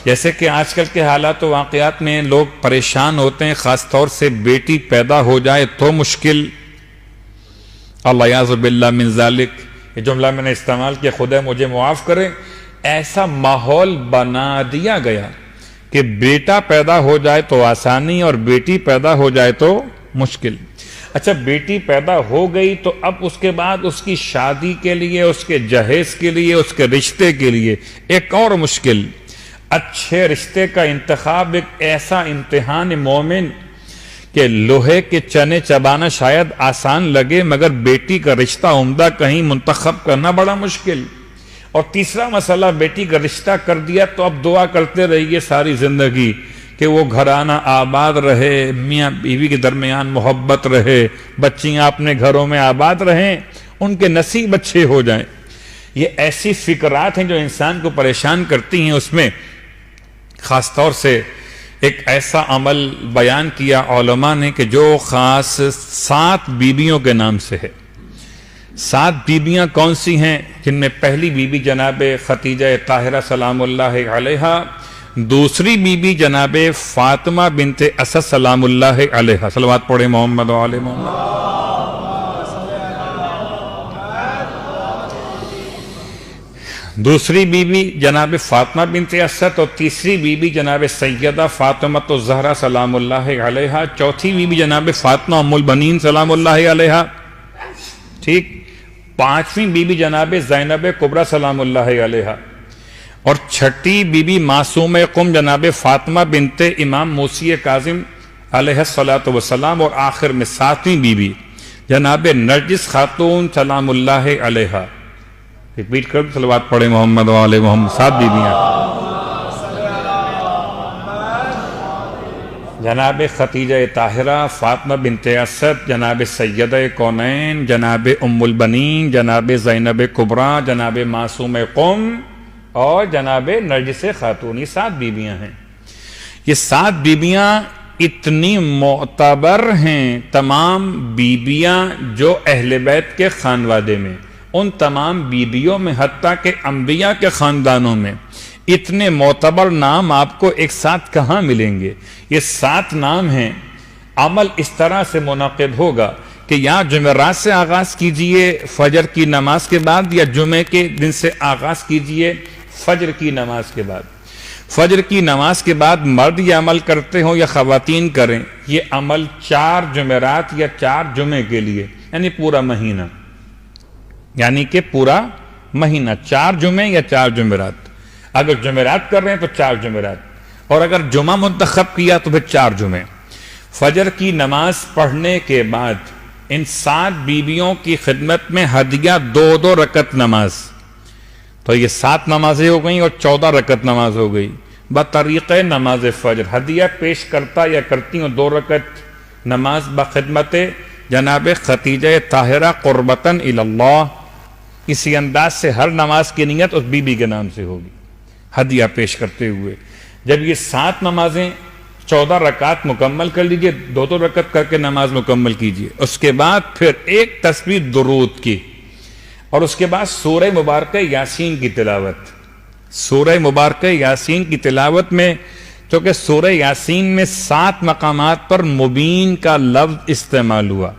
جیسے کہ آج کل کے حالات و واقعات میں لوگ پریشان ہوتے ہیں، خاص طور سے بیٹی پیدا ہو جائے تو مشکل، اللہ یعوذ باللہ من ذالک، یہ جملہ میں نے استعمال کیا، خدا مجھے معاف کرے، ایسا ماحول بنا دیا گیا کہ بیٹا پیدا ہو جائے تو آسانی اور بیٹی پیدا ہو جائے تو مشکل۔ اچھا بیٹی پیدا ہو گئی تو اب اس کے بعد اس کی شادی کے لیے، اس کے جہیز کے لیے، اس کے رشتے کے لیے ایک اور مشکل، اچھے رشتے کا انتخاب ایک ایسا امتحان مومن کہ لوہے کے چنے چبانا شاید آسان لگے، مگر بیٹی کا رشتہ عمدہ کہیں منتخب کرنا بڑا مشکل۔ اور تیسرا مسئلہ، بیٹی کا رشتہ کر دیا تو اب دعا کرتے رہیے ساری زندگی کہ وہ گھرانہ آباد رہے، میاں بیوی کے درمیان محبت رہے، بچیاں اپنے گھروں میں آباد رہیں، ان کے نصیب اچھے ہو جائیں۔ یہ ایسی فکرات ہیں جو انسان کو پریشان کرتی ہیں۔ اس میں خاص طور سے ایک ایسا عمل بیان کیا علماء نے کہ جو خاص 7 بیویوں کے نام سے ہے۔ 7 بیویاں کون سی ہیں؟ جن میں پہلی بیوی جناب خدیجہ طاہرہ سلام اللہ علیہا، دوسری بیوی جناب فاطمہ بنت اسد سلام اللہ علیہا، صلوات پڑھے محمد و آل محمد۔ دوسری بیوی جناب فاطمہ بنت اسد اور تیسری بیوی جناب سیدہ فاطمہ الزہرا سلام اللہ علیہا، چوتھی بیوی جناب فاطمہ ام البنین سلام اللہ علیہا، ٹھیک، پانچویں بیوی جناب زینب کبریٰ سلام اللہ علیہا، اور چھٹی بیوی معصوم قم جناب فاطمہ بنت امام موسی کاظم علیہ السلام، اور آخر میں 7ویں بیوی جناب نرجس خاتون سلام اللہ علیہا۔ ریپیٹ کر دو، صلوات پڑھے محمد و آل محمد۔ 7 بیویاں، جناب خدیجہ طاہرہ، فاطمہ بنت اسد، جناب سیدہ کونین، جناب ام البنین، جناب زینب کبریٰ، جناب معصوم قم اور جناب نرجس خاتون، یہ 7 بیویاں ہیں۔ یہ 7 بیویاں اتنی معتبر ہیں، تمام بیویاں جو اہل بیت کے خانوادے میں، ان تمام بیویوں میں، حتیٰ کہ انبیاء کے خاندانوں میں اتنے معتبر نام آپ کو ایک ساتھ کہاں ملیں گے؟ یہ 7 نام ہیں۔ عمل اس طرح سے منعقد ہوگا کہ یا جمعرات سے آغاز کیجئے فجر کی نماز کے بعد، یا جمعے کے دن سے آغاز کیجئے فجر کی نماز کے بعد۔ فجر کی نماز کے بعد مرد یہ عمل کرتے ہوں یا خواتین کریں، یہ عمل 4 جمعرات یا 4 جمعے کے لیے، یعنی پورا مہینہ، یعنی کہ پورا مہینہ 4 جمعے یا 4 جمعرات۔ اگر جمعرات کر رہے ہیں تو 4 جمعرات، اور اگر جمعہ منتخب کیا تو پھر 4 جمعے۔ فجر کی نماز پڑھنے کے بعد ان 7 بیویوں کی خدمت میں ہدیہ 2 رکعت نماز، تو یہ 7 نمازیں ہو گئیں اور 14 رکعت نماز ہو گئی بطریقہ نماز فجر۔ ہدیہ پیش کرتا یا کرتی ہوں 2 رکعت نماز بخدمت جناب خدیجہ طاہرہ قربتاً الی اللہ۔ اسی انداز سے ہر نماز کی نیت اس بی بی کے نام سے ہوگی ہدیہ پیش کرتے ہوئے۔ جب یہ 7 نمازیں 14 رکعت مکمل کر لیجئے، 2 رکعت کر کے نماز مکمل کیجئے، اس کے بعد پھر ایک تسبیح درود کی، اور اس کے بعد سورہ مبارکہ یاسین کی تلاوت۔ سورہ مبارکہ یاسین کی تلاوت میں، چونکہ سورہ یاسین میں 7 مقامات پر مبین کا لفظ استعمال ہوا،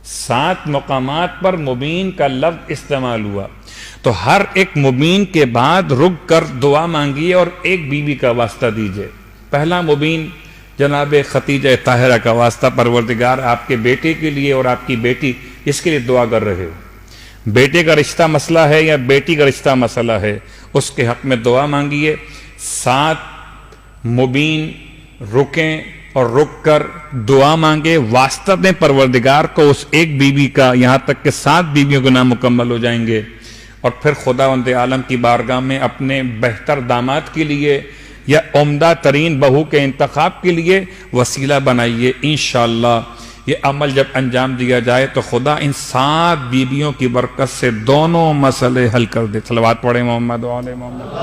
7 مقامات پر مبین کا لفظ استعمال ہوا، تو ہر ایک مبین کے بعد رک کر دعا مانگیے اور ایک بیوی کا واسطہ دیجئے۔ پہلا مبین جناب خدیجہ طاہرہ کا واسطہ، پروردگار آپ کے بیٹے کے لیے اور آپ کی بیٹی اس کے لیے دعا کر رہے ہو، بیٹے کا رشتہ مسئلہ ہے یا بیٹی کا رشتہ مسئلہ ہے، اس کے حق میں دعا مانگیے۔ 7 مبین رکیں اور رک کر دعا مانگے، واسطہ دیں پروردگار کو اس ایک بیوی کا، یہاں تک کہ 7 بیویوں کے نام مکمل ہو جائیں گے، اور پھر خداوند عالم کی بارگاہ میں اپنے بہتر داماد کے لیے یا عمدہ ترین بہو کے انتخاب کے لیے وسیلہ بنائیے۔ انشاءاللہ یہ عمل جب انجام دیا جائے تو خدا ان 7 بیویوں کی برکت سے دونوں مسئلے حل کر دے۔ صلوات پڑھیں محمد و آل محمد۔